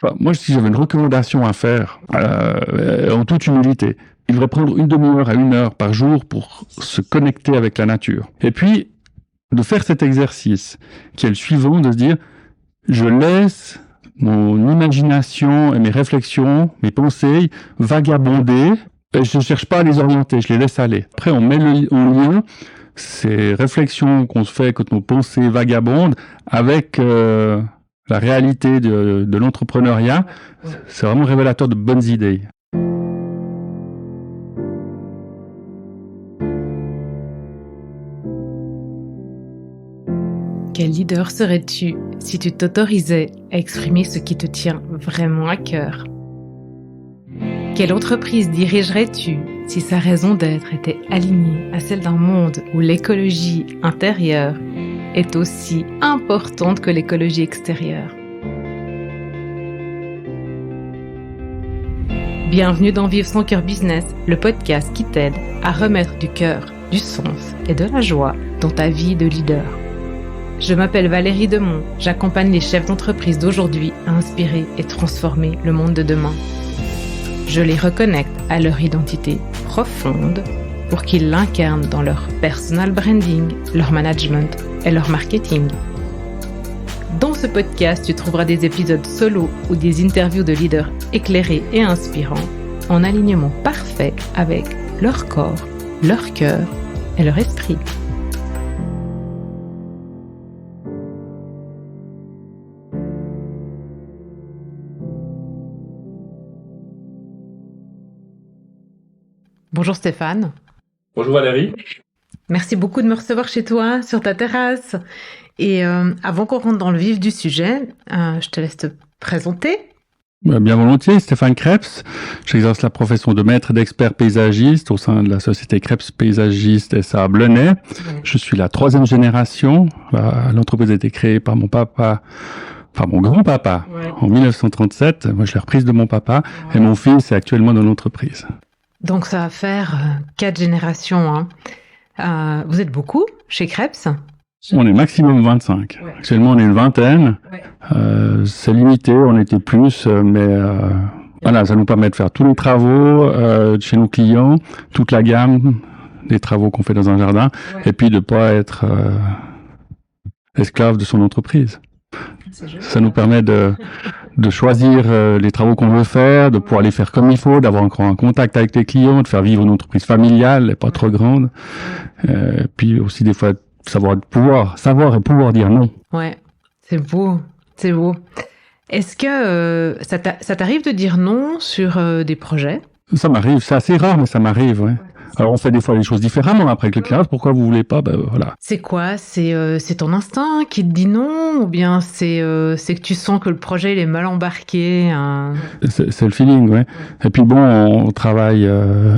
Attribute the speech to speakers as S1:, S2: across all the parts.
S1: Enfin, moi, si j'avais une recommandation à faire, en toute humilité, il devrait prendre une demi-heure à 1 heure par jour pour se connecter avec la nature. Et puis, de faire cet exercice, qui est le suivant, de se dire, je laisse mon imagination et mes réflexions, mes pensées vagabonder, et je ne cherche pas à les orienter, je les laisse aller. Après, on met en lien ces réflexions qu'on se fait quand nos pensées vagabondent avec la réalité de l'entrepreneuriat. C'est vraiment révélateur de bonnes idées.
S2: Quel leader serais-tu si tu t'autorisais à exprimer ce qui te tient vraiment à cœur? Quelle entreprise dirigerais-tu si sa raison d'être était alignée à celle d'un monde où l'écologie intérieure est aussi importante que l'écologie extérieure? Bienvenue dans Vivre son cœur business, le podcast qui t'aide à remettre du cœur, du sens et de la joie dans ta vie de leader. Je m'appelle Valérie Demont, j'accompagne les chefs d'entreprise d'aujourd'hui à inspirer et transformer le monde de demain. Je les reconnecte à leur identité profonde pour qu'ils l'incarnent dans leur personal branding, leur management et leur marketing. Dans ce podcast, tu trouveras des épisodes solo ou des interviews de leaders éclairés et inspirants en alignement parfait avec leur corps, leur cœur et leur esprit. Bonjour Stéphane.
S1: Bonjour Valérie.
S2: Merci beaucoup de me recevoir chez toi, sur ta terrasse. Et avant qu'on rentre dans le vif du sujet, je te laisse te présenter.
S1: Bien volontiers, Stéphane Krebs. J'exerce la profession de maître et d'expert paysagiste au sein de la société Krebs Paysagiste SA à Blenay. Je suis la 3e génération. L'entreprise a été créée par mon papa, enfin mon grand-papa, en 1937. Moi, je l'ai reprise de mon papa. Et mon fils est actuellement dans l'entreprise.
S2: Donc ça va faire 4 générations. Vous êtes beaucoup chez Krebs?
S1: On est maximum 25. Actuellement, on est une vingtaine. C'est limité, on était plus, mais voilà, ça nous permet de faire tous les travaux chez nos clients, toute la gamme des travaux qu'on fait dans un jardin, et puis de pas être esclave de son entreprise. Ça nous permet de choisir les travaux qu'on veut faire, de pouvoir les faire comme il faut, d'avoir encore un contact avec les clients, de faire vivre une entreprise familiale et pas trop grande. Puis aussi des fois savoir et pouvoir dire non.
S2: Ouais, c'est beau, c'est beau. Est-ce que ça t'arrive de dire non sur des projets?
S1: Ça m'arrive, c'est assez rare, mais ça m'arrive, ouais. Alors on fait des fois les choses différemment après avec le client. Pourquoi vous voulez pas? Voilà.
S2: C'est quoi? C'est ton instinct qui te dit non, ou bien c'est que tu sens que le projet il est mal embarqué?
S1: C'est le feeling, ouais. Et puis bon, on travaille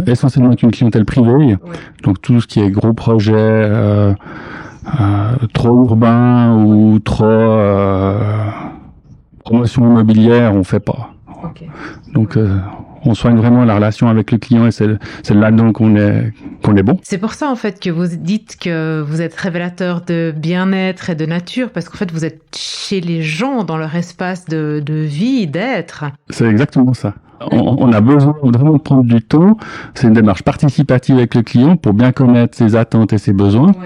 S1: essentiellement avec une clientèle privée, donc tout ce qui est gros projet, trop urbain ou trop promotion immobilière, on fait pas. Okay. Donc on soigne vraiment la relation avec le client et c'est là-dedans qu'on est bon.
S2: C'est pour ça en fait que vous dites que vous êtes révélateur de bien-être et de nature, parce qu'en fait vous êtes chez les gens dans leur espace de vie, d'être.
S1: C'est exactement ça. On a besoin vraiment de prendre du temps. C'est une démarche participative avec le client pour bien connaître ses attentes et ses besoins.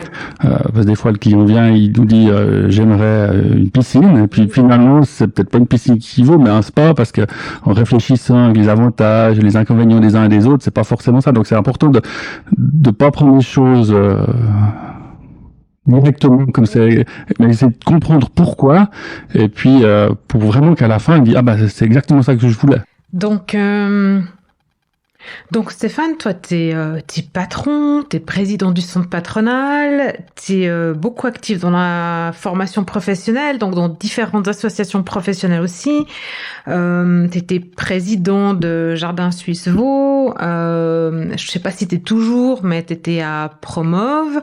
S1: Parce que des fois, le client vient, il nous dit j'aimerais une piscine. Et puis finalement, c'est peut-être pas une piscine qu'il veut, mais un spa, parce que en réfléchissant avec les avantages, les inconvénients des uns et des autres, c'est pas forcément ça. Donc c'est important de pas prendre les choses directement comme c'est, mais essayer de comprendre pourquoi. Et puis pour vraiment qu'à la fin, il dit c'est exactement ça que je voulais.
S2: Donc Stéphane, toi, t'es patron, t'es président du centre patronal, t'es beaucoup actif dans la formation professionnelle, donc dans différentes associations professionnelles aussi. T'étais président de Jardin Suisse Vaud. Je sais pas si t'es toujours, mais t'étais à Promove.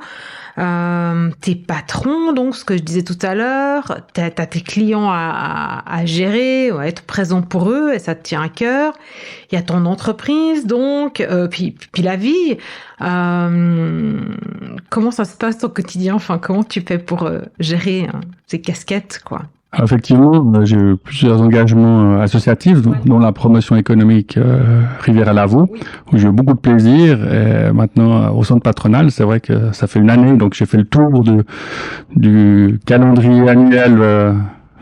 S2: T'es patron, donc ce que je disais tout à l'heure, t'as tes clients à gérer, à être présent pour eux, et ça te tient à cœur. Il y a ton entreprise, donc, puis la vie. Comment ça se passe au quotidien? Enfin, comment tu fais pour gérer ces casquettes, quoi?
S1: Effectivement, j'ai eu plusieurs engagements associatifs, dont la promotion économique Rivière-à-Lavaux, où j'ai eu beaucoup de plaisir. Et maintenant, au centre patronal, c'est vrai que ça fait une année, donc j'ai fait le tour du calendrier annuel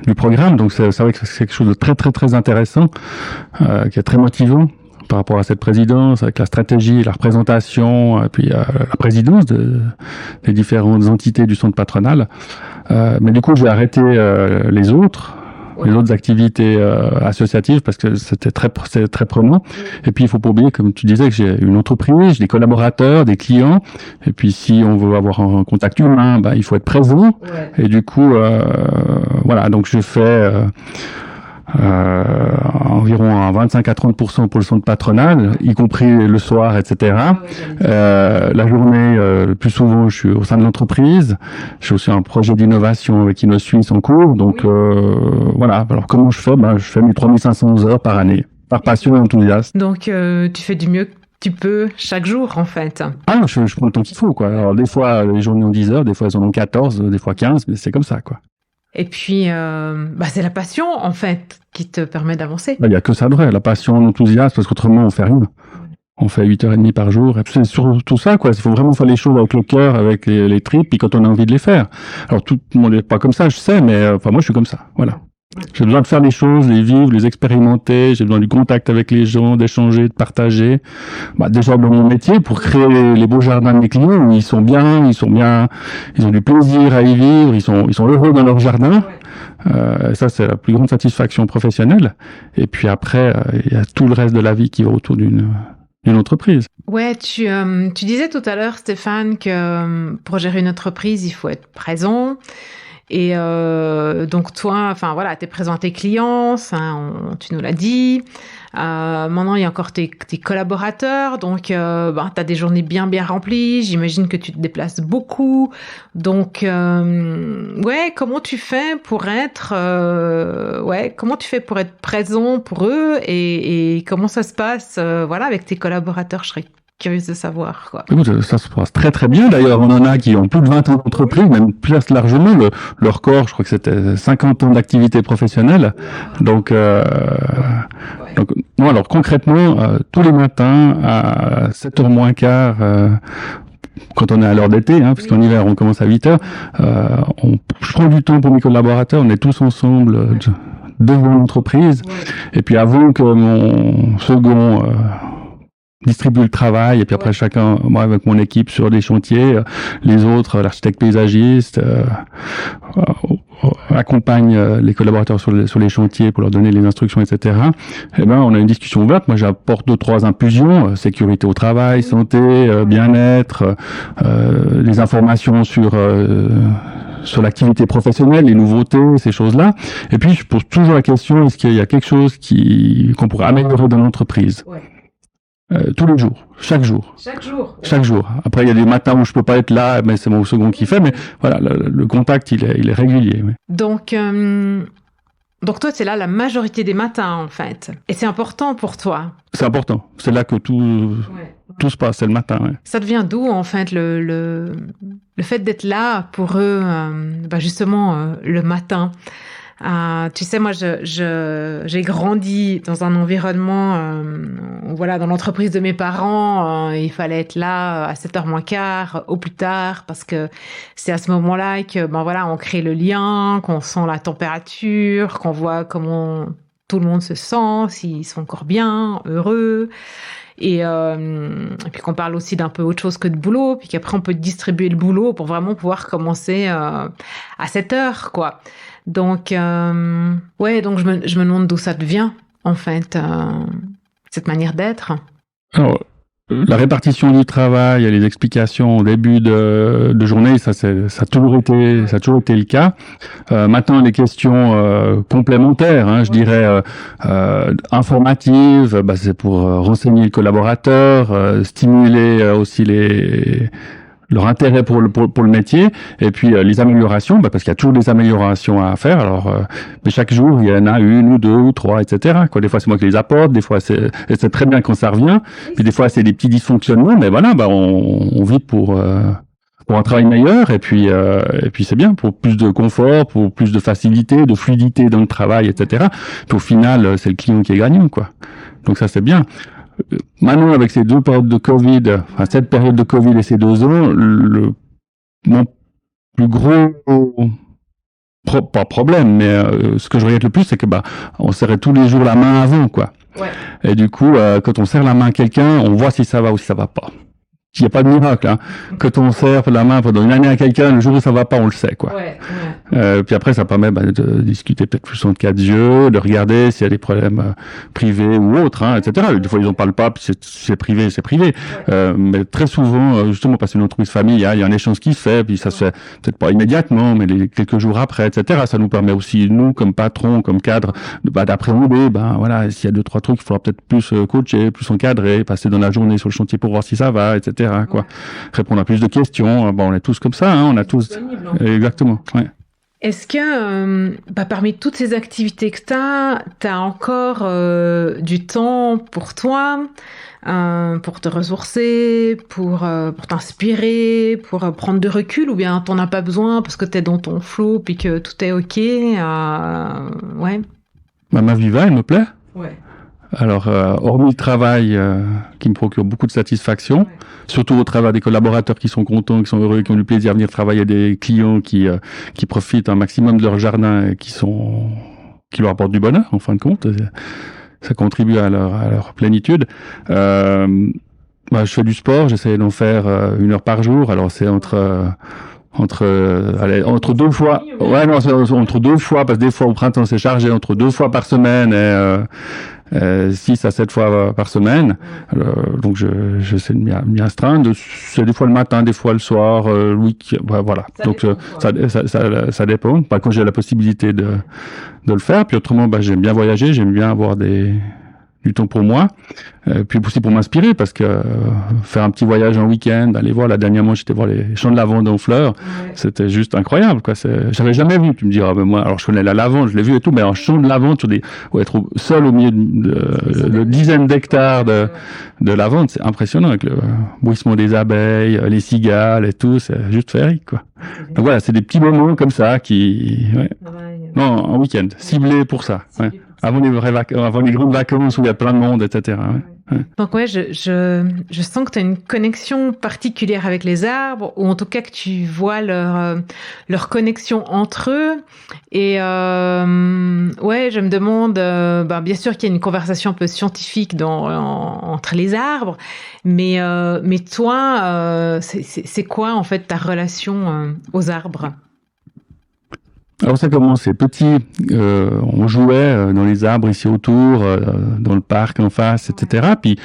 S1: du programme. Donc c'est vrai que c'est quelque chose de très très très intéressant, qui est très motivant par rapport à cette présidence, avec la stratégie, la représentation, et puis la présidence des différentes entités du centre patronal. Mais du coup, j'ai arrêté les autres activités associatives parce que c'est très prenant. Et puis, il faut pas oublier, comme tu disais, que j'ai une entreprise, j'ai des collaborateurs, des clients. Et puis, si on veut avoir un contact humain, il faut être présent. Ouais. Et du coup, voilà, donc je fais environ 25 à 30% pour le centre patronal, y compris le soir, etc. La journée, le plus souvent, je suis au sein de l'entreprise. J'ai aussi un projet d'innovation avec InnoSuisse en cours. Donc, voilà. Alors, comment je fais? Je fais mes 3500 heures par année, par passion et enthousiasme.
S2: Donc, tu fais du mieux que tu peux chaque jour, en fait.
S1: Ah, je prends le temps qu'il faut, quoi. Alors, des fois, les journées ont 10 heures, des fois, elles en ont 14, des fois 15, mais c'est comme ça, quoi.
S2: Et puis, c'est la passion, en fait, qui te permet d'avancer.
S1: Il n'y a que ça de vrai, la passion, l'enthousiasme, parce qu'autrement, on fait rien. On fait 8h30 par jour. Et c'est surtout ça, quoi. Il faut vraiment faire les choses avec le cœur, avec les tripes, puis quand on a envie de les faire. Alors, tout le monde n'est pas comme ça, je sais, mais moi, je suis comme ça. Voilà. J'ai besoin de faire les choses, les vivre, les expérimenter. J'ai besoin du contact avec les gens, d'échanger, de partager. Déjà dans mon métier, pour créer les beaux jardins de mes clients, où ils sont bien, ils ont du plaisir à y vivre, ils sont heureux dans leur jardin. Ça, c'est la plus grande satisfaction professionnelle. Et puis après, il y a tout le reste de la vie qui va autour d'une entreprise.
S2: Ouais, tu disais tout à l'heure, Stéphane, que pour gérer une entreprise, il faut être présent. Et donc toi, t'es présent à tes clients, tu nous l'as dit. Maintenant, il y a encore tes collaborateurs, donc t'as des journées bien remplies. J'imagine que tu te déplaces beaucoup. Donc comment tu fais pour être présent pour eux et comment ça se passe avec tes collaborateurs? Je serais curieuse de savoir, quoi.
S1: Écoute, ça se passe très très bien. D'ailleurs, on en a qui ont plus de 20 ans d'entreprise, même plus largement. Leur corps, je crois que c'était 50 ans d'activité professionnelle. Donc, non, alors concrètement, tous les matins à 7h moins quart, quand on est à l'heure d'été, puisqu'en hiver on commence à 8h, je prends du temps pour mes collaborateurs, on est tous ensemble devant l'entreprise. Et puis avant que mon second distribue le travail, et puis après chacun, moi avec mon équipe sur des chantiers, les autres, l'architecte paysagiste, accompagne les collaborateurs sur les chantiers pour leur donner les instructions, etc. On a une discussion ouverte. Moi, j'apporte 2-3 impulsions, sécurité au travail, santé, bien-être, les informations sur l'activité professionnelle, les nouveautés, ces choses-là. Et puis, je pose toujours la question, est-ce qu'il y a quelque chose qu'on pourrait améliorer dans l'entreprise? Tous les jours, chaque jour. Chaque jour. Après, il y a des matins où je peux pas être là, mais c'est mon second qui fait. Mais voilà, le contact, il est régulier. Oui.
S2: Donc toi, c'est là la majorité des matins, en fait. Et c'est important pour toi.
S1: C'est important. C'est là que tout se passe, c'est le matin. Ouais.
S2: Ça devient d'où, en fait, le fait d'être là pour eux, justement, le matin? Tu sais, moi, j'ai grandi dans un environnement, dans l'entreprise de mes parents. Il fallait être là à 7h moins quart, au plus tard, parce que c'est à ce moment-là que, on crée le lien, qu'on sent la température, qu'on voit comment tout le monde se sent, s'ils sont encore bien, heureux. Et puis qu'on parle aussi d'un peu autre chose que de boulot, puis qu'après on peut distribuer le boulot pour vraiment pouvoir commencer à 7h, quoi. Donc, donc je me demande d'où ça devient, en fait, cette manière d'être.
S1: Alors, la répartition du travail et les explications au début de journée, ça a toujours été le cas. Maintenant, les questions complémentaires, je dirais informatives, c'est pour renseigner le collaborateur, stimuler aussi leur intérêt pour le métier, et puis les améliorations, parce qu'il y a toujours des améliorations à faire. Alors, mais chaque jour, il y en a une ou deux ou trois, etc. Des fois, c'est moi qui les apporte, des fois, c'est très bien quand ça revient, puis des fois, c'est des petits dysfonctionnements, mais voilà, on vit pour pour un travail meilleur, et puis c'est bien, pour plus de confort, pour plus de facilité, de fluidité dans le travail, etc. Puis au final, c'est le client qui est gagnant, quoi. Donc ça, c'est bien. Maintenant, avec ces 2 périodes de Covid, enfin cette période de Covid et ces 2 ans, mon plus gros pas problème, mais ce que je regrette le plus, c'est que on serrait tous les jours la main avant, quoi.
S2: Ouais.
S1: Et du coup, quand on serre la main à quelqu'un, on voit si ça va ou si ça va pas. Il n'y a pas de miracle, hein. Quand on serre la main pendant une année à quelqu'un, le jour où ça va pas, on le sait, quoi.
S2: Ouais.
S1: Puis après, ça permet de discuter peut-être plus en cas de yeux, de regarder s'il y a des problèmes privés ou autres, hein, etc. Des fois, ils en parlent pas, puis c'est privé, c'est privé. Mais très souvent, justement, parce que une entreprise familiale, il y a un échange qui se fait, puis ça se fait peut-être pas immédiatement, mais quelques jours après, etc. Ça nous permet aussi, nous, comme patrons, comme cadres, d'appréhender, voilà, s'il y a 2-3 trucs, il faudra peut-être plus coacher, plus encadrer, passer dans la journée sur le chantier pour voir si ça va, etc. Quoi. Répondre à plus de questions. On est tous comme ça, hein, on a tous. Exactement. Ouais.
S2: Est-ce que parmi toutes ces activités que tu as encore du temps pour toi, pour te ressourcer, pour t'inspirer, pour prendre du recul, ou bien t'en as pas besoin parce que tu es dans ton flow puis que tout est OK? Ouais.
S1: Ma vie va, elle me plaît.
S2: Ouais.
S1: Alors, hormis le travail qui me procure beaucoup de satisfaction, surtout au travers des collaborateurs qui sont contents, qui sont heureux, qui ont du plaisir à venir travailler, des clients qui profitent un maximum de leur jardin et qui leur apportent du bonheur, en fin de compte, ça contribue à leur plénitude. Je fais du sport, j'essaie d'en faire 1 heure par jour, alors c'est entre 2 fois, entre 2 fois, parce que des fois au printemps c'est chargé, entre 2 fois par semaine et 6 à 7 fois par semaine. Donc j'essaie de m'y astreindre. C'est des fois le matin, des fois le soir, le week-end, voilà. Donc ça dépend. Pas quand j'ai la possibilité de le faire. Puis autrement, j'aime bien voyager, j'aime bien avoir du temps pour moi, puis aussi pour m'inspirer, parce que faire un petit voyage en week-end, aller voir, dernièrement j'étais voir les champs de lavande en fleurs, c'était juste incroyable, quoi. J'avais jamais vu, tu me diras, moi, alors je connais la lavande, je l'ai vu et tout, mais un champ de lavande sur être seul au milieu de dizaines d'hectares de lavande, c'est impressionnant, avec le bruissement des abeilles, les cigales et tout, c'est juste féerique, quoi. Donc voilà, c'est des petits moments comme ça non, en week-end, ciblés pour ça, avant les grandes vacances où il y a plein de monde, etc.
S2: Donc je sens que tu as une connexion particulière avec les arbres, ou en tout cas que tu vois leur connexion entre eux. Et je me demande, bien sûr qu'il y a une conversation un peu scientifique entre les arbres, mais toi, c'est quoi en fait ta relation aux arbres?
S1: Alors ça commençait petit, on jouait dans les arbres ici autour, dans le parc en face, etc. Puis,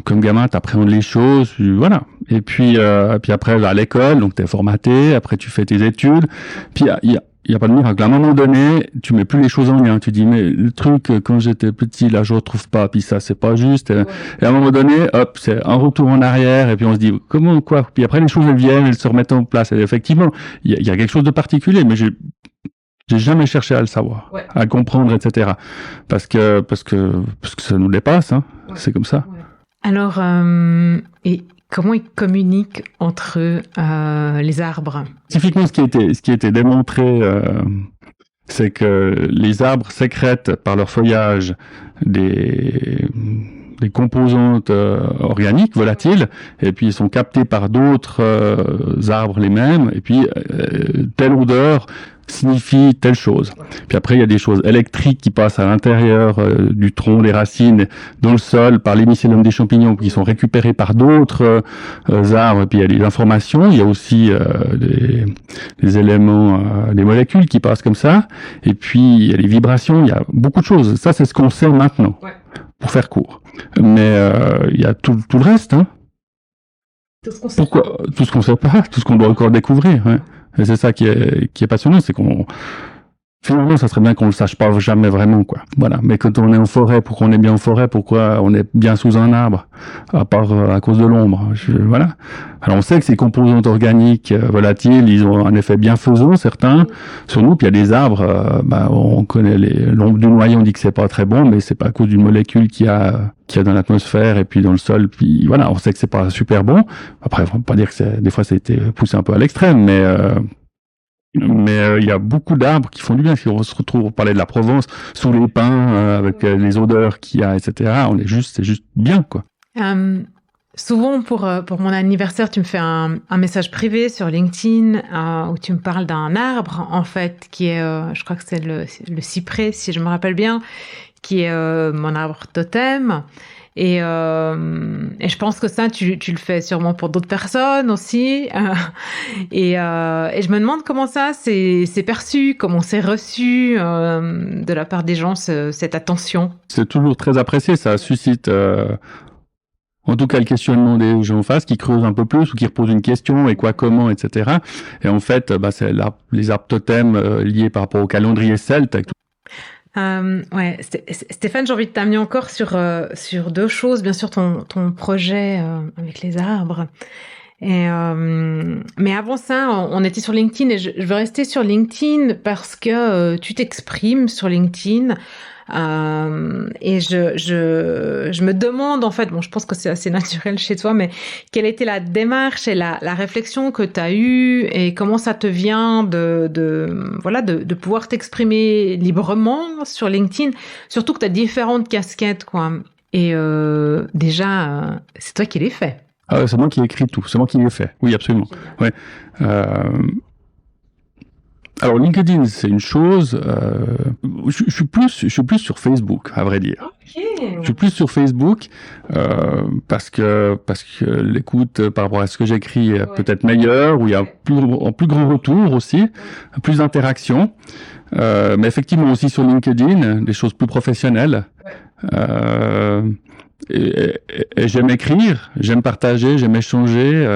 S1: comme gamin, t'appréhendes les choses, voilà. Et puis après, à l'école, donc t'es formaté, après tu fais tes études. Puis il y a pas de miracle. À un moment donné, tu mets plus les choses en lien. Tu dis, mais le truc, quand j'étais petit, là, je retrouve pas, puis ça, c'est pas juste. Et à un moment donné, hop, c'est un retour en arrière, et puis on se dit, comment, quoi? Puis après, les choses, elles viennent, elles se remettent en place. Et effectivement, il y a quelque chose de particulier, mais j'ai jamais cherché à le savoir, à comprendre, etc. Parce que ça nous dépasse, hein. C'est comme ça.
S2: Alors, et comment ils communiquent entre eux, les arbres?
S1: Typiquement, ce qui a été démontré, c'est que les arbres sécrètent par leur feuillage des composantes organiques, volatiles, et puis ils sont captés par d'autres arbres les mêmes, et puis telle odeur signifie telle chose. Puis après, il y a des choses électriques qui passent à l'intérieur du tronc, des racines, dans le sol, par l'hémicélium des champignons, qui sont récupérés par d'autres arbres. Et puis il y a des informations, il y a aussi des éléments, des molécules qui passent comme ça. Et puis il y a les vibrations, il y a beaucoup de choses. Ça, c'est ce qu'on sait maintenant, pour faire court. Mais il y a tout le reste, hein. Tout ce qu'on sait pas, tout ce qu'on doit encore découvrir, Et c'est ça qui est passionnant, c'est qu'on Finalement, ça serait bien qu'on le sache pas jamais vraiment, quoi. Voilà. Mais quand on est en forêt, pour qu'on est bien en forêt, pourquoi on est bien sous un arbre, à part à cause de l'ombre. Voilà. Alors on sait que ces composantes organiques volatiles, ils ont un effet bienfaisant, certains, sur nous. Puis il y a des arbres, on connaît l'ombre du noyer, on dit que c'est pas très bon, mais c'est pas à cause d'une molécule qu'il y a dans l'atmosphère et puis dans le sol. Puis voilà, on sait que c'est pas super bon. Après, on va pas dire que des fois ça a été poussé un peu à l'extrême, mais il y a beaucoup d'arbres qui font du bien. Si on se retrouve, on parlait de la Provence, sous les pins, avec les odeurs qu'il y a, etc. C'est juste bien, quoi.
S2: Souvent, pour mon anniversaire, tu me fais un message privé sur LinkedIn où tu me parles d'un arbre, en fait, qui est, je crois que c'est le cyprès, si je me rappelle bien, qui est mon arbre totem. Et je pense que ça, tu le fais sûrement pour d'autres personnes aussi. Et je me demande comment ça c'est perçu, comment c'est reçu de la part des gens, cette attention.
S1: C'est toujours très apprécié, ça suscite en tout cas le questionnement des gens en face qui creusent un peu plus ou qui reposent une question et quoi, comment, etc. Et en fait, c'est les arbres totems liés par rapport au calendrier celte.
S2: Ouais, Stéphane, j'ai envie de t'amener encore sur deux choses. Bien sûr, ton projet avec les arbres. Mais avant ça, on était sur LinkedIn et je veux rester sur LinkedIn parce que tu t'exprimes sur LinkedIn. Et je me demande, en fait, bon, je pense que c'est assez naturel chez toi, mais quelle était la démarche et la réflexion que tu as eue et comment ça te vient de pouvoir t'exprimer librement sur LinkedIn, surtout que tu as différentes casquettes, quoi. Et déjà, c'est toi qui l'ai fait.
S1: Ah ouais, c'est moi qui ai écrit tout, c'est moi qui l'ai fait. Oui, absolument. Ouais. Alors LinkedIn, c'est une chose. Je suis plus sur Facebook, à vrai dire.
S2: Okay.
S1: Je suis plus sur Facebook parce que l'écoute par rapport à ce que j'écris est peut-être meilleure, où il y a un plus grand retour aussi, plus d'interaction. Mais effectivement aussi sur LinkedIn, des choses plus professionnelles. Et j'aime écrire, j'aime partager, j'aime échanger.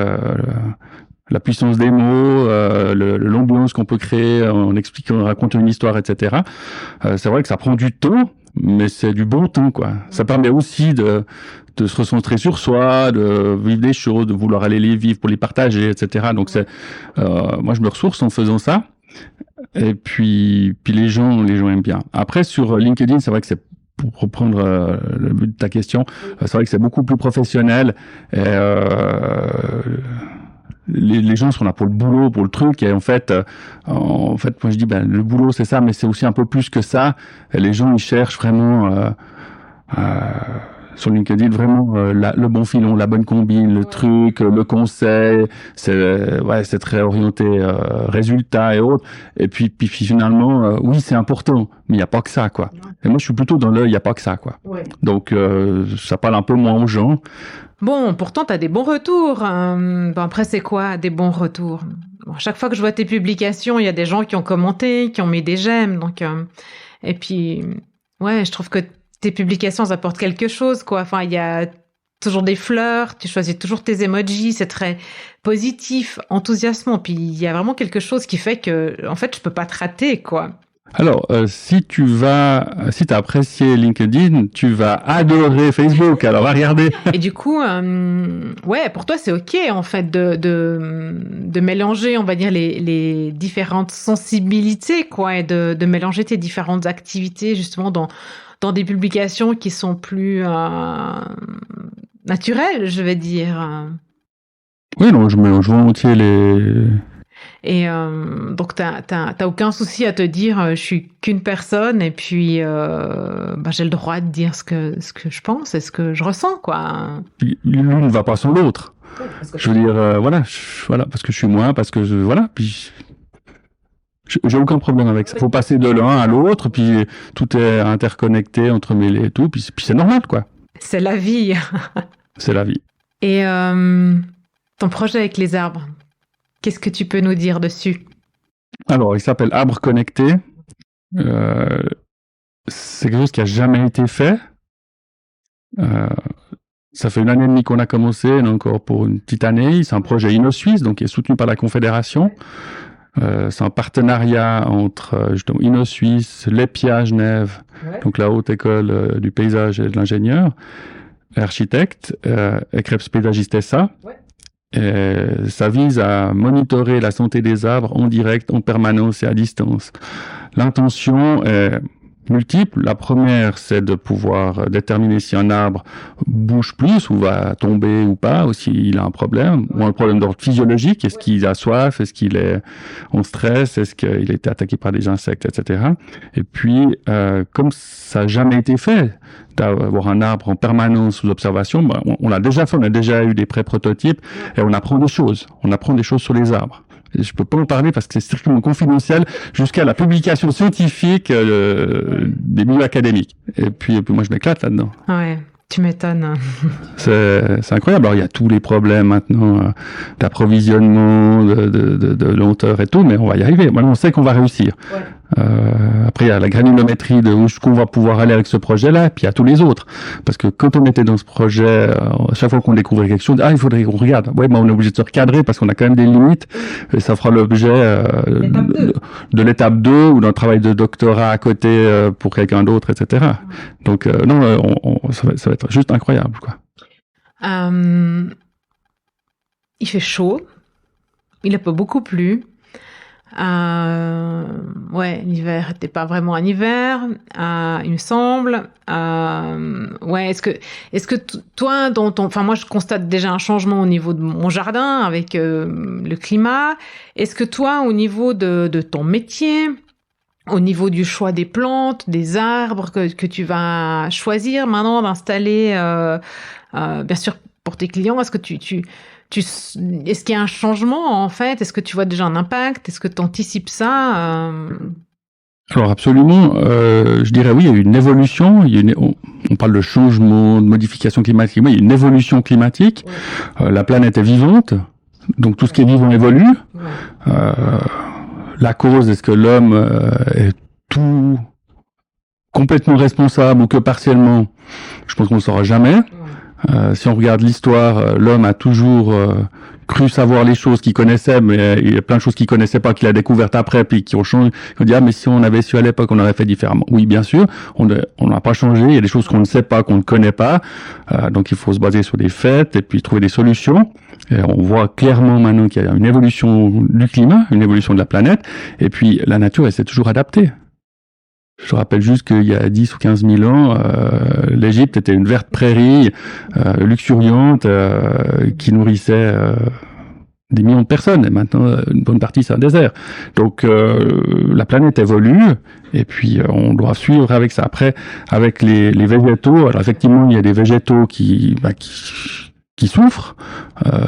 S1: La puissance des mots, l'ambiance qu'on peut créer en expliquant, en racontant une histoire, etc. C'est vrai que ça prend du temps, mais c'est du bon temps, quoi. Ça permet aussi de se recentrer sur soi, de vivre des choses, de vouloir aller les vivre pour les partager, etc. Donc moi je me ressource en faisant ça. Et puis les gens aiment bien. Après sur LinkedIn, c'est vrai que c'est, pour reprendre le but de ta question, c'est vrai que c'est beaucoup plus professionnel. Et les gens sont là pour le boulot, pour le truc, et en fait, moi je dis, le boulot c'est ça, mais c'est aussi un peu plus que ça. Et les gens ils cherchent vraiment sur LinkedIn vraiment le bon filon, la bonne combine, le truc, le conseil. C'est très orienté résultat et autres. Et puis finalement, oui c'est important, mais il y a pas que ça, quoi. Et moi je suis plutôt dans il y a pas que ça, quoi. Ouais. Donc ça parle un peu moins aux gens.
S2: Bon, pourtant, tu as des bons retours. Après, c'est quoi des bons retours? Bon, chaque fois que je vois tes publications, il y a des gens qui ont commenté, qui ont mis des j'aime. Donc, et puis, ouais, je trouve que tes publications elles apportent quelque chose, quoi. Enfin, il y a toujours des fleurs, tu choisis toujours tes emojis, c'est très positif, enthousiasmant. Puis, il y a vraiment quelque chose qui fait que, en fait, je peux pas te rater, quoi.
S1: Alors, si t'as apprécié LinkedIn, tu vas adorer Facebook. Alors, va regarder.
S2: Et du coup, ouais, pour toi, c'est ok en fait de mélanger, on va dire les différentes sensibilités, quoi, et de mélanger tes différentes activités justement dans des publications qui sont plus naturelles, je vais dire.
S1: Oui, non, je mélange volontiers les.
S2: Et donc t'as aucun souci à te dire je suis qu'une personne et puis j'ai le droit de dire ce que je pense et ce que je ressens, quoi.
S1: L'une ne va pas sans l'autre. Je veux dire voilà parce que je suis moi, parce que puis j'ai aucun problème avec ça. Faut passer de l'un à l'autre, puis tout est interconnecté, entremêlé et tout, puis c'est normal, quoi.
S2: C'est la vie.
S1: C'est la vie.
S2: Et ton projet avec les arbres, qu'est-ce que tu peux nous dire dessus?
S1: Alors, il s'appelle Arbre Connecté. C'est quelque chose qui n'a jamais été fait. Ça fait 1 année et demie qu'on a commencé, encore pour une petite année. C'est un projet inno-suisse, donc qui est soutenu par la Confédération. C'est un partenariat entre justement InnoSuisse, l'EPIA Genève, donc la haute école du paysage et de l'ingénieur, architecte, et Krebs Pédagiste SA. Et ça vise à monitorer la santé des arbres en direct, en permanence et à distance. L'intention est multiples. La première, c'est de pouvoir déterminer si un arbre bouge plus ou va tomber ou pas, ou s'il a un problème, ou un problème d'ordre physiologique. Est-ce qu'il a soif? Est-ce qu'il est en stress? Est-ce qu'il a été attaqué par des insectes, etc. Et puis, comme ça n'a jamais été fait, d'avoir un arbre en permanence sous observation, on l'a déjà fait, on a déjà eu des pré-prototypes, et on apprend des choses. On apprend des choses sur les arbres. Je peux pas en parler parce que c'est strictement confidentiel jusqu'à la publication scientifique des milieux académiques. Et puis moi, je m'éclate là-dedans.
S2: Ouais, tu m'étonnes.
S1: C'est incroyable. Alors, il y a tous les problèmes maintenant d'approvisionnement, de lenteur et tout, mais on va y arriver. Maintenant, on sait qu'on va réussir. Ouais. Après, il y a la granulométrie de où va pouvoir aller avec ce projet-là, et puis il y a tous les autres. Parce que quand on était dans ce projet, à chaque fois qu'on découvrait quelque chose, il faudrait qu'on regarde. Ouais, mais on est obligé de se recadrer parce qu'on a quand même des limites, et ça fera l'objet de l'étape 2 ou d'un travail de doctorat à côté pour quelqu'un d'autre, etc. Ouais. Donc, ça va être juste incroyable, quoi.
S2: Il fait chaud. Il n'a pas beaucoup plu. Ouais, l'hiver n'était pas vraiment un hiver, il me semble. Ouais, est-ce que toi, moi, je constate déjà un changement au niveau de mon jardin avec le climat. Est-ce que toi, au niveau de ton métier, au niveau du choix des plantes, des arbres que tu vas choisir maintenant d'installer, bien sûr pour tes clients, est-ce que est-ce qu'il y a un changement en fait? Est-ce que tu vois déjà un impact? Est-ce que tu anticipes ça?
S1: Alors absolument, je dirais oui, il y a eu une évolution. On parle de changement, de modification climatique. Oui, il y a une évolution climatique. Ouais. La planète est vivante, donc tout ce qui est vivant évolue. Ouais. La cause, est-ce que l'homme est tout complètement responsable ou que partiellement? Je pense qu'on ne le saura jamais. Si on regarde l'histoire, l'homme a toujours cru savoir les choses qu'il connaissait, mais il y a plein de choses qu'il connaissait pas, qu'il a découvertes après, puis qui ont changé. On dit mais si on avait su à l'époque, on aurait fait différemment. Oui, bien sûr, on n'a pas changé. Il y a des choses qu'on ne sait pas, qu'on ne connaît pas. Donc il faut se baser sur des faits et puis trouver des solutions. Et on voit clairement maintenant qu'il y a une évolution du climat, une évolution de la planète, et puis la nature, elle s'est toujours adaptée. Je rappelle juste qu'il y a 10 ou 15 000 ans, l'Égypte était une verte prairie luxuriante qui nourrissait des millions de personnes. Et maintenant, une bonne partie, c'est un désert. Donc, la planète évolue et puis on doit suivre avec ça. Après, avec les végétaux, alors effectivement, il y a des végétaux qui souffrent.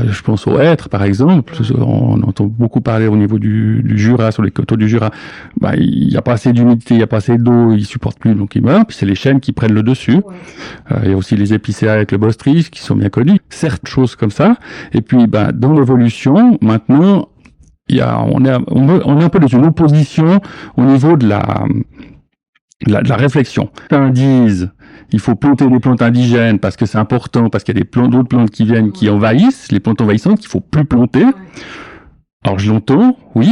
S1: Je pense aux hêtres, par exemple. On entend beaucoup parler au niveau du Jura, sur les coteaux du Jura. Il n'y a pas assez d'humidité, il n'y a pas assez d'eau, ils supportent plus, donc ils meurent. Puis c'est les chênes qui prennent le dessus. Ouais. Il y a aussi les épicéas avec le bostris qui sont bien connus. Certaines choses comme ça. Et puis, dans l'évolution, maintenant, on est un peu dans une opposition au niveau de la réflexion. Certains disent il faut planter des plantes indigènes parce que c'est important, parce qu'il y a d'autres plantes qui viennent, qui envahissent, les plantes envahissantes qu'il faut plus planter. Alors je l'entends, oui,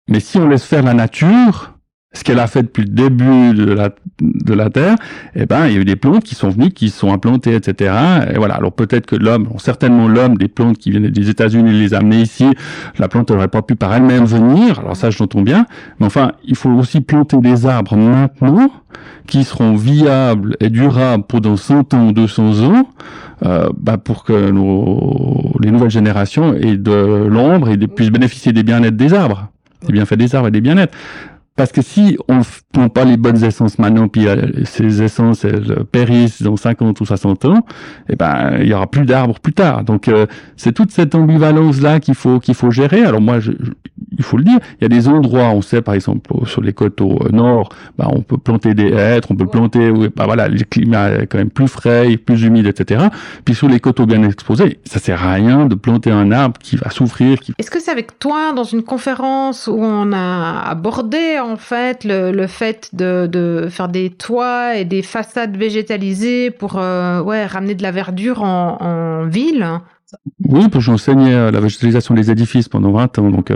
S1: mais si on laisse faire la nature, ce qu'elle a fait depuis le début de la Terre, il y a eu des plantes qui sont venues, qui sont implantées, etc. Et voilà. Alors peut-être que certainement l'homme, des plantes qui viennent des États-Unis, les amener ici, la plante n'aurait pas pu par elle-même venir. Alors ça, je l'entends bien. Mais enfin, il faut aussi planter des arbres maintenant qui seront viables et durables pendant 100 ans ou 200 ans, pour que les nouvelles générations aient de l'ombre et puissent bénéficier des bien-être des arbres, des bienfaits des arbres et des bien-être. Parce que si on ne prend pas les bonnes essences maintenant, puis ces essences elles périssent dans 50 ou 60 ans, il y aura plus d'arbres plus tard. Donc c'est toute cette ambivalence-là qu'il faut gérer. Alors moi, il faut le dire, il y a des endroits, on sait par exemple sur les coteaux nord, on peut planter des hêtres, on peut planter, le climat est quand même plus frais, plus humide, etc. Puis sur les coteaux bien exposés, ça sert à rien de planter un arbre qui va souffrir.
S2: Est-ce que c'est avec toi dans une conférence où on a abordé en fait le fait de faire des toits et des façades végétalisées pour ramener de la verdure en ville?
S1: Oui, parce que j'enseignais la végétalisation des édifices pendant 20 ans. Donc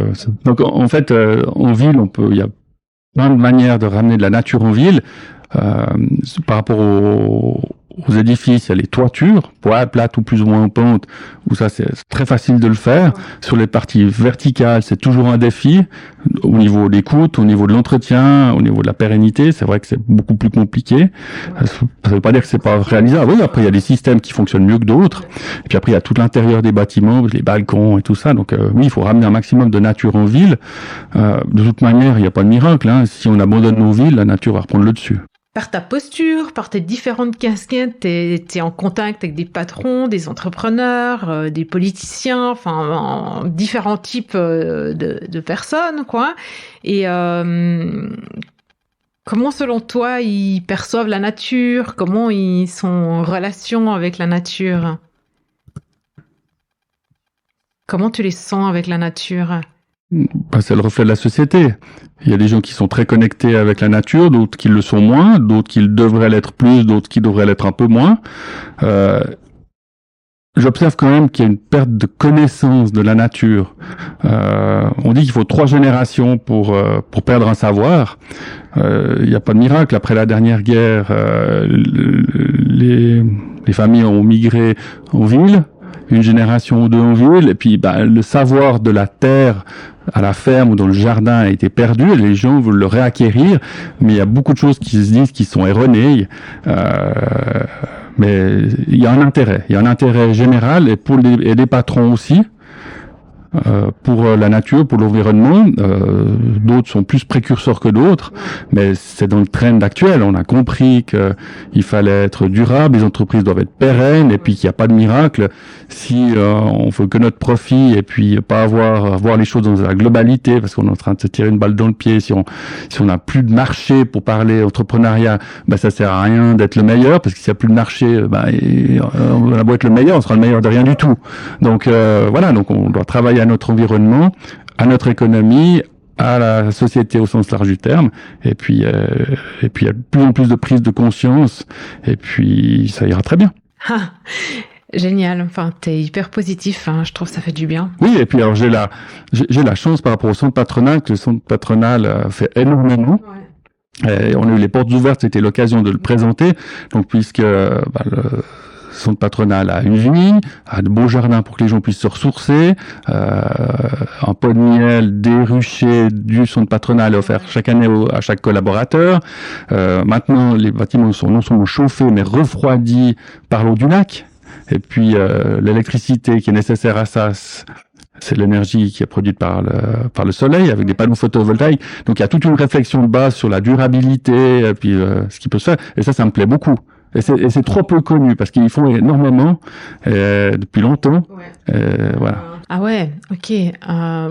S1: en fait, en ville, il y a plein de manières de ramener de la nature en ville. Par rapport aux édifices, il y a les toitures, plates ou plus ou moins en pente, où ça c'est très facile de le faire. Sur les parties verticales, c'est toujours un défi au niveau des coûts, au niveau de l'entretien, au niveau de la pérennité. C'est vrai que c'est beaucoup plus compliqué. Ça ne veut pas dire que c'est pas réalisable. Oui, après il y a des systèmes qui fonctionnent mieux que d'autres. Et puis après il y a tout l'intérieur des bâtiments, les balcons et tout ça. Donc oui, il faut ramener un maximum de nature en ville. De toute manière, il n'y a pas de miracle. Si on abandonne nos villes, la nature va reprendre le dessus.
S2: Par ta posture, par tes différentes casquettes, t'es en contact avec des patrons, des entrepreneurs, des politiciens, enfin différents types de personnes, quoi. Et comment, selon toi, ils perçoivent la nature? Comment ils sont en relation avec la nature? Comment tu les sens avec la nature?
S1: C'est le reflet de la société. Il y a des gens qui sont très connectés avec la nature, d'autres qui le sont moins, d'autres qui devraient l'être plus, d'autres qui devraient l'être un peu moins. J'observe quand même qu'il y a une perte de connaissance de la nature. On dit qu'il faut 3 générations pour perdre un savoir. Il n'y a pas de miracle. Après la dernière guerre, les familles ont migré en ville. Une génération ou 2 en ville, et puis le savoir de la terre à la ferme ou dans le jardin a été perdu, et les gens veulent le réacquérir, mais il y a beaucoup de choses qui se disent qui sont erronées, mais il y a un intérêt général, et pour les patrons aussi, pour la nature, pour l'environnement. D'autres sont plus précurseurs que d'autres, mais c'est dans le trend actuel. On a compris qu'il fallait être durable, les entreprises doivent être pérennes, et puis qu'il n'y a pas de miracle. Si on veut que notre profit, et puis pas voir les choses dans la globalité, parce qu'on est en train de se tirer une balle dans le pied, si on n'a plus de marché pour parler entrepreneuriat, ça sert à rien d'être le meilleur, parce que s'il n'y a plus de marché, on a beau être le meilleur, on sera le meilleur de rien du tout. Donc voilà, donc on doit travailler à notre environnement, à notre économie, à la société au sens large du terme, et puis il y a de plus en plus de prise de conscience, et puis ça ira très bien.
S2: Ah, génial, enfin t'es hyper positif, je trouve que ça fait du bien.
S1: Oui, et puis alors j'ai la chance par rapport au centre patronal, que le centre patronal fait énormément. Ouais. Et on a eu les portes ouvertes, c'était l'occasion de le présenter, donc puisque le centre patronal a une vigne, a de beaux jardins pour que les gens puissent se ressourcer, un pot de miel, des ruchers du centre patronal est offert chaque année à chaque collaborateur. Maintenant, les bâtiments sont non seulement chauffés, mais refroidis par l'eau du lac. Et puis, l'électricité qui est nécessaire à ça, c'est l'énergie qui est produite par le soleil, avec des panneaux photovoltaïques. Donc, il y a toute une réflexion de base sur la durabilité, et puis ce qui peut se faire. Et ça me plaît beaucoup. Et c'est trop peu connu, parce qu'ils font énormément depuis longtemps. Ouais. Voilà.
S2: Ah ouais, ok.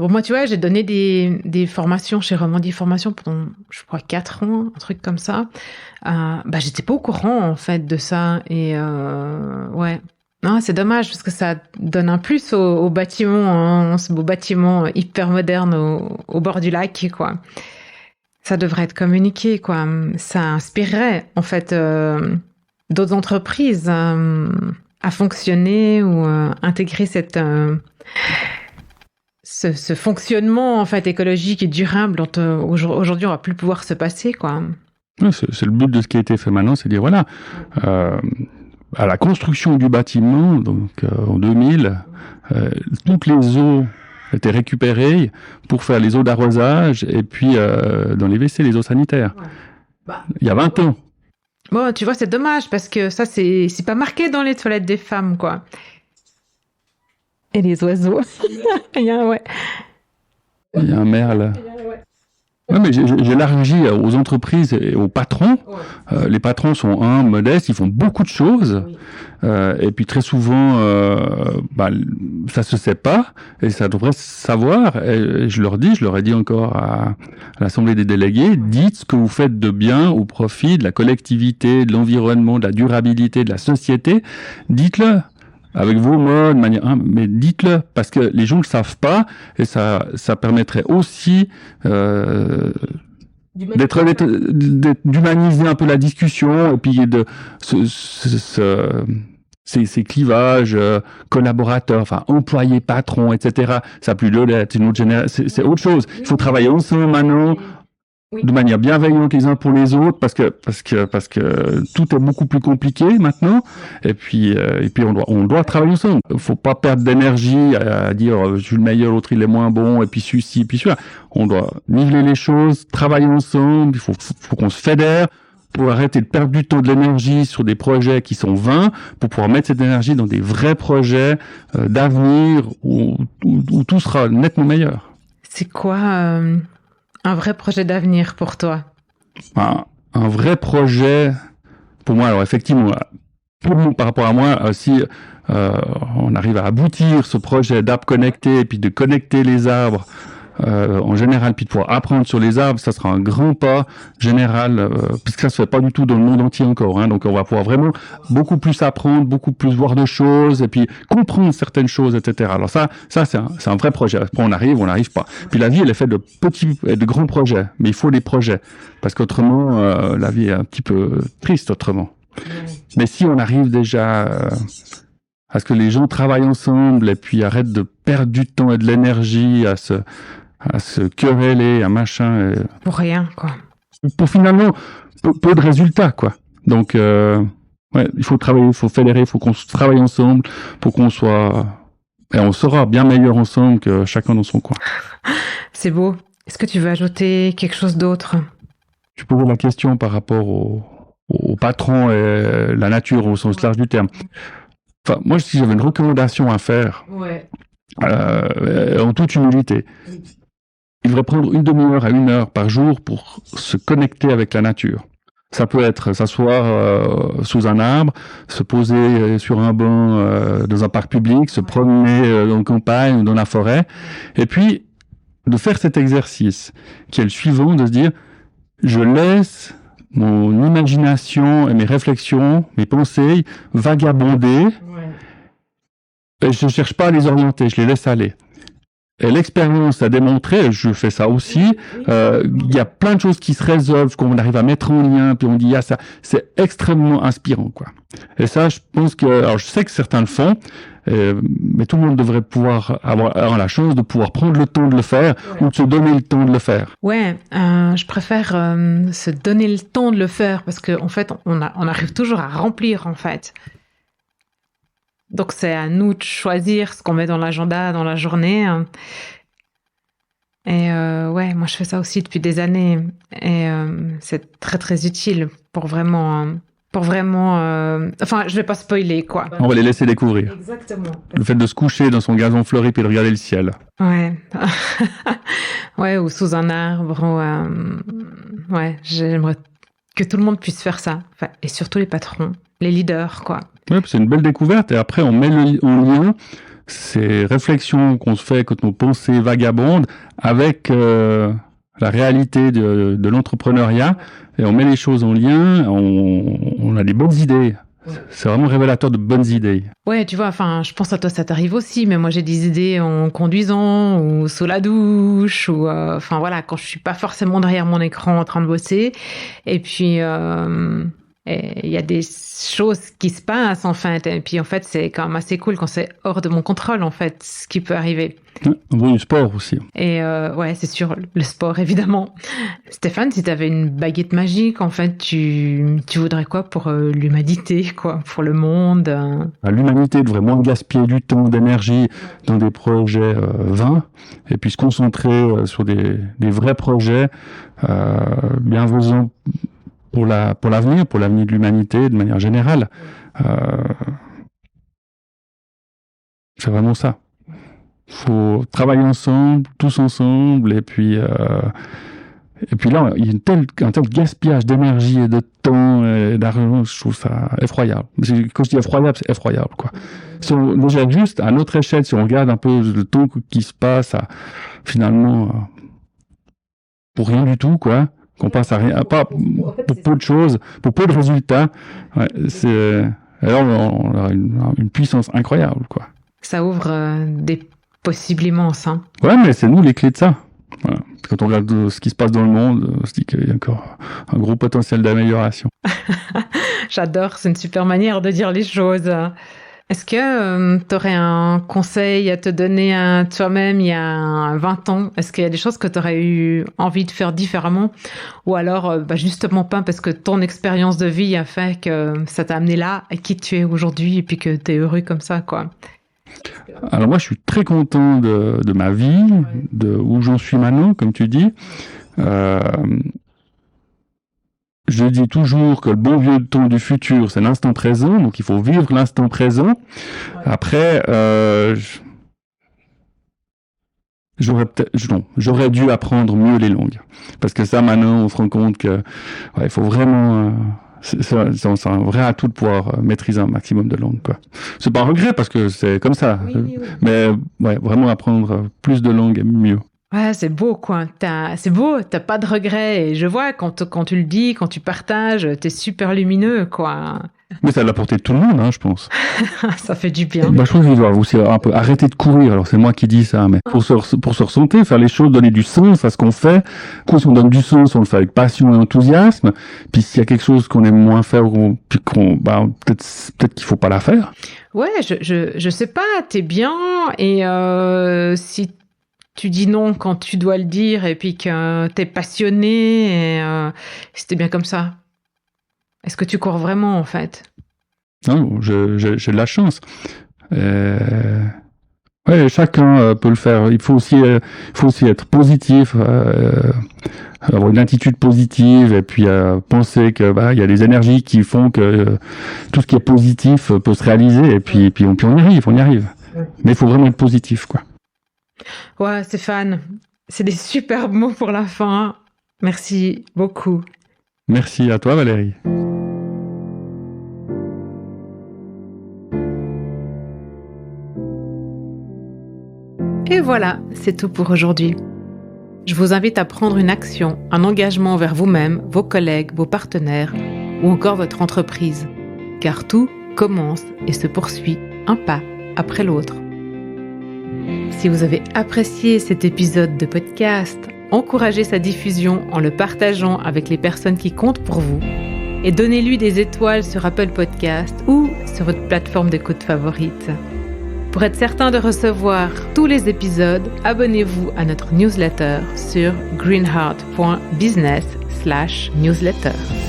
S2: Moi, tu vois, j'ai donné des formations chez Romandie Formation pendant, je crois, 4 ans, un truc comme ça. J'étais pas au courant, en fait, de ça. Et ouais. Non, c'est dommage, parce que ça donne un plus au bâtiment, ce beau bâtiment hyper moderne au bord du lac, quoi. Ça devrait être communiqué, quoi. Ça inspirerait, en fait, d'autres entreprises à fonctionner ou intégrer ce fonctionnement, en fait, écologique et durable dont aujourd'hui on va plus pouvoir se passer, quoi.
S1: Ouais, c'est le but de ce qui a été fait maintenant, c'est de dire voilà, à la construction du bâtiment, donc en 2000, toutes les eaux étaient récupérées pour faire les eaux d'arrosage, et puis dans les WC, les eaux sanitaires. Il y a 20 ans.
S2: Bon, tu vois, c'est dommage, parce que ça, c'est pas marqué dans les toilettes des femmes, quoi. Et les oiseaux. Il y a
S1: un merle. Ouais, mais j'élargis aux entreprises et aux patrons. Ouais. Les patrons sont modestes, ils font beaucoup de choses. Oui. Et puis très souvent, ça se sait pas, et ça devrait se savoir. Et je leur ai dit encore à l'Assemblée des délégués, dites ce que vous faites de bien au profit de la collectivité, de l'environnement, de la durabilité, de la société. Dites-le. Avec vos mots, de manière, mais dites-le, parce que les gens ne le savent pas, et ça permettrait aussi d'humaniser un peu la discussion, et puis de ces clivages collaborateurs, enfin employés, patrons, etc. Ça n'a plus de lettres, c'est autre chose. Il faut travailler ensemble maintenant, de manière bienveillante les uns pour les autres, parce que tout est beaucoup plus compliqué maintenant. Et puis on doit travailler ensemble. Il faut pas perdre d'énergie à dire je suis le meilleur, l'autre il est moins bon, et puis celui-ci, puis celui-là. On doit niveler les choses, travailler ensemble. Il faut qu'on se fédère pour arrêter de perdre du temps, de l'énergie sur des projets qui sont vains, pour pouvoir mettre cette énergie dans des vrais projets d'avenir où tout sera nettement meilleur.
S2: C'est quoi un vrai projet d'avenir pour toi?
S1: Un vrai projet, pour moi, alors effectivement, par rapport à moi, si on arrive à aboutir ce projet d'arbres connectés, et puis de connecter les arbres en général, puis de pouvoir apprendre sur les arbres, ça sera un grand pas général, puisque ça se fait pas du tout dans le monde entier encore. Donc on va pouvoir vraiment beaucoup plus apprendre, beaucoup plus voir de choses, et puis comprendre certaines choses, etc. Alors ça c'est un vrai projet. Après on n'arrive pas. Puis la vie, elle est faite de petits et de grands projets, mais il faut des projets, parce qu'autrement la vie est un petit peu triste autrement. Mais si on arrive déjà à ce que les gens travaillent ensemble et puis arrêtent de perdre du temps et de l'énergie à se quereller, à machin.
S2: Pour rien, quoi.
S1: Pour finalement peu de résultats, quoi. Donc, il faut travailler, il faut fédérer, il faut qu'on travaille ensemble pour qu'on soit... Et on sera bien meilleur ensemble que chacun dans son coin.
S2: C'est beau. Est-ce que tu veux ajouter quelque chose d'autre?
S1: Tu poses la question par rapport au patron et la nature au sens large du terme. Enfin, moi, si j'avais une recommandation à faire, en toute humilité, il devrait prendre une demi-heure à 1 heure par jour pour se connecter avec la nature. Ça peut être s'asseoir sous un arbre, se poser sur un banc dans un parc public, se promener dans la campagne ou dans la forêt, et puis de faire cet exercice qui est le suivant, de se dire « Je laisse mon imagination et mes réflexions, mes pensées vagabonder, et je ne cherche pas à les orienter, je les laisse aller. » Et l'expérience a démontré, je fais ça aussi, il y a plein de choses qui se résolvent, qu'on arrive à mettre en lien, puis on dit, ça, c'est extrêmement inspirant, quoi. Et ça, je pense alors je sais que certains le font, mais tout le monde devrait pouvoir avoir la chance de pouvoir prendre le temps de le faire, ou de se donner le temps de le faire.
S2: Ouais, je préfère se donner le temps de le faire, parce qu'en fait, on arrive toujours à remplir, en fait. Donc, c'est à nous de choisir ce qu'on met dans l'agenda, dans la journée. Et moi, je fais ça aussi depuis des années. Et c'est très, très utile pour vraiment... Enfin, je vais pas spoiler, quoi.
S1: On va les laisser découvrir.
S2: Exactement.
S1: Le fait de se coucher dans son gazon fleuri puis de regarder le ciel.
S2: Ouais. Ouais, ou sous un arbre. J'aimerais que tout le monde puisse faire ça. Enfin, et surtout les patrons, les leaders, quoi.
S1: Oui, c'est une belle découverte. Et après, on met en lien ces réflexions qu'on se fait quand nos pensées vagabondent avec la réalité de l'entrepreneuriat. Et on met les choses en lien, on a des bonnes idées. C'est vraiment révélateur de bonnes idées.
S2: Ouais, tu vois, enfin, je pense à toi, ça t'arrive aussi, mais moi j'ai des idées en conduisant ou sous la douche ou, quand je suis pas forcément derrière mon écran en train de bosser. Et puis, il y a des choses qui se passent, en fait. Et puis, en fait, c'est quand même assez cool quand c'est hors de mon contrôle, en fait, ce qui peut arriver.
S1: Bon, du sport aussi.
S2: Et c'est sûr, le sport, évidemment. Stéphane, si tu avais une baguette magique, en fait, tu voudrais quoi pour l'humanité, quoi, pour le monde?
S1: L'humanité devrait moins gaspiller du temps, d'énergie dans des projets vains, et puis se concentrer sur des vrais projets bienfaisants pour l'avenir de l'humanité de manière générale. C'est vraiment ça. Faut travailler ensemble, tous ensemble, et puis là, il y a un tel gaspillage d'énergie et de temps et d'argent, je trouve ça effroyable. Quand je dis effroyable, c'est effroyable, quoi. Si on, déjà juste, à notre échelle, si on regarde un peu le temps qui se passe, finalement, pour rien du tout, quoi, qu'on passe à rien, pas pour peu de choses, pour peu de résultats, alors on a une puissance incroyable, quoi.
S2: Ça ouvre des possibles immenses, hein.
S1: Ouais, mais c'est nous les clés de ça. Voilà. Quand on regarde ce qui se passe dans le monde, on se dit qu'il y a encore un gros potentiel d'amélioration.
S2: J'adore, c'est une super manière de dire les choses. Est-ce que tu aurais un conseil à te donner à toi-même il y a 20 ans? Est-ce qu'il y a des choses que tu aurais eu envie de faire différemment? Ou alors, justement pas, parce que ton expérience de vie a fait que ça t'a amené là, à qui tu es aujourd'hui, et puis que tu es heureux comme ça, quoi.
S1: Alors moi, je suis très content de ma vie, de où j'en suis maintenant, comme tu dis. Je dis toujours que le bon vieux temps du futur, c'est l'instant présent, donc il faut vivre l'instant présent. Ouais. Après, j'aurais dû apprendre mieux les langues, parce que ça, maintenant, on se rend compte que il faut vraiment, c'est un vrai atout de pouvoir maîtriser un maximum de langues, quoi. C'est pas un regret, parce que c'est comme ça, oui. Mais vraiment apprendre plus de langues et mieux.
S2: Ouais, c'est beau, quoi. C'est beau, t'as pas de regrets. Et je vois, quand tu le dis, quand tu partages, t'es super lumineux, quoi.
S1: Mais ça l'a porté de tout le monde, hein, je pense.
S2: Ça fait du bien.
S1: Je trouve qu'il doit aussi un peu arrêter de courir. Alors, c'est moi qui dis ça, mais pour se ressentir, faire les choses, donner du sens à ce qu'on fait. Si on donne du sens, on le fait avec passion et enthousiasme. Puis s'il y a quelque chose qu'on aime moins faire, peut-être qu'il faut pas la faire. Ouais,
S2: je sais pas, t'es bien. Et si tu dis non quand tu dois le dire, et puis que t'es passionné, et c'était bien comme ça. Est-ce que tu cours vraiment, en fait?
S1: Non, j'ai de la chance. Chacun peut le faire. Il faut aussi être positif, avoir une attitude positive, et puis penser que il y a des énergies qui font que tout ce qui est positif peut se réaliser, et puis on y arrive. Mais il faut vraiment être positif, quoi.
S2: Ouais, Stéphane, c'est des superbes mots pour la fin. Merci beaucoup.
S1: Merci à toi, Valérie.
S2: Et voilà, c'est tout pour aujourd'hui. Je vous invite à prendre une action, un engagement envers vous-même, vos collègues, vos partenaires ou encore votre entreprise. Car tout commence et se poursuit un pas après l'autre. Si vous avez apprécié cet épisode de podcast, encouragez sa diffusion en le partageant avec les personnes qui comptent pour vous et donnez-lui des étoiles sur Apple Podcast ou sur votre plateforme d'écoute favorite. Pour être certain de recevoir tous les épisodes, abonnez-vous à notre newsletter sur greenheart.business/newsletter.